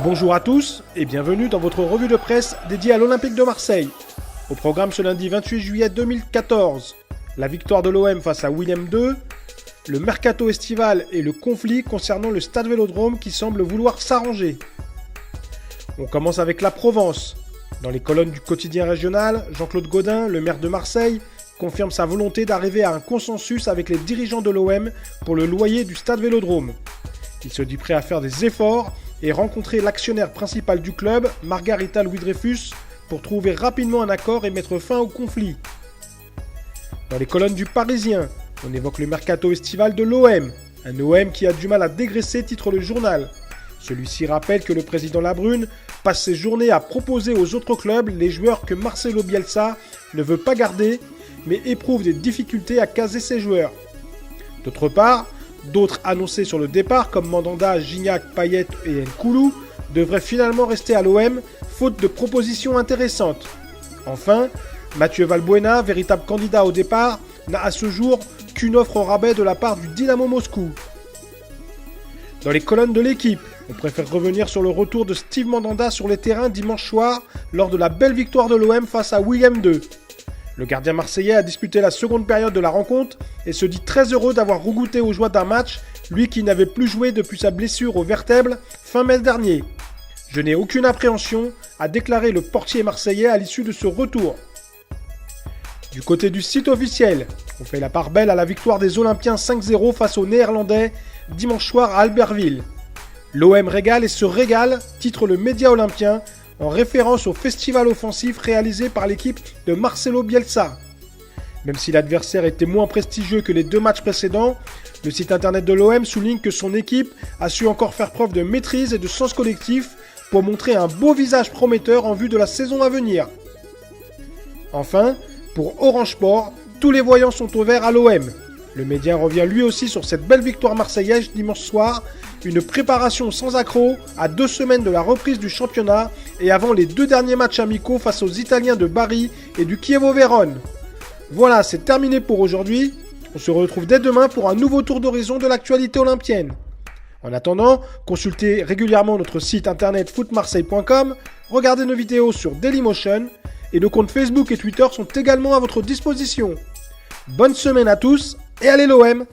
Bonjour à tous et bienvenue dans votre revue de presse dédiée à l'Olympique de Marseille. Au programme ce lundi 28 juillet 2014, la victoire de l'OM face à Willem II, le mercato estival et le conflit concernant le stade Vélodrome qui semble vouloir s'arranger. On commence avec la Provence. Dans les colonnes du quotidien régional, Jean-Claude Gaudin, le maire de Marseille, confirme sa volonté d'arriver à un consensus avec les dirigeants de l'OM pour le loyer du stade Vélodrome. Il se dit prêt à faire des efforts et rencontrer l'actionnaire principal du club, Margarita Louis-Dreyfus, pour trouver rapidement un accord et mettre fin au conflit. Dans les colonnes du Parisien, on évoque le mercato estival de l'OM, un OM qui a du mal à dégraisser, titre le journal. Celui-ci rappelle que le président Labrune passe ses journées à proposer aux autres clubs les joueurs que Marcelo Bielsa ne veut pas garder, mais éprouve des difficultés à caser ses joueurs. D'autre part, d'autres annoncés sur le départ, comme Mandanda, Gignac, Payet et Nkoulou, devraient finalement rester à l'OM, faute de propositions intéressantes. Enfin, Mathieu Valbuena, véritable candidat au départ, n'a à ce jour qu'une offre au rabais de la part du Dynamo Moscou. Dans les colonnes de l'équipe, on préfère revenir sur le retour de Steve Mandanda sur les terrains dimanche soir lors de la belle victoire de l'OM face à Willem II. Le gardien marseillais a disputé la seconde période de la rencontre et se dit très heureux d'avoir regoûté aux joies d'un match, lui qui n'avait plus joué depuis sa blessure aux vertèbres fin mai dernier. Je n'ai aucune appréhension, a déclaré le portier marseillais à l'issue de ce retour. Du côté du site officiel, on fait la part belle à la victoire des Olympiens 5-0 face aux Néerlandais dimanche soir à Albertville. L'OM régale et se régale, titre le Média Olympien, en référence au festival offensif réalisé par l'équipe de Marcelo Bielsa. Même si l'adversaire était moins prestigieux que les deux matchs précédents, le site internet de l'OM souligne que son équipe a su encore faire preuve de maîtrise et de sens collectif pour montrer un beau visage prometteur en vue de la saison à venir. Enfin, pour Orange Sport, tous les voyants sont au vert à l'OM. Le média revient lui aussi sur cette belle victoire marseillaise dimanche soir, une préparation sans accroc à 2 semaines de la reprise du championnat et avant les 2 derniers matchs amicaux face aux Italiens de Bari et du Chievo Vérone. Voilà, c'est terminé pour aujourd'hui. On se retrouve dès demain pour un nouveau tour d'horizon de l'actualité olympienne. En attendant, consultez régulièrement notre site internet footmarseille.com, regardez nos vidéos sur Dailymotion et nos comptes Facebook et Twitter sont également à votre disposition. Bonne semaine à tous et allez l'OM!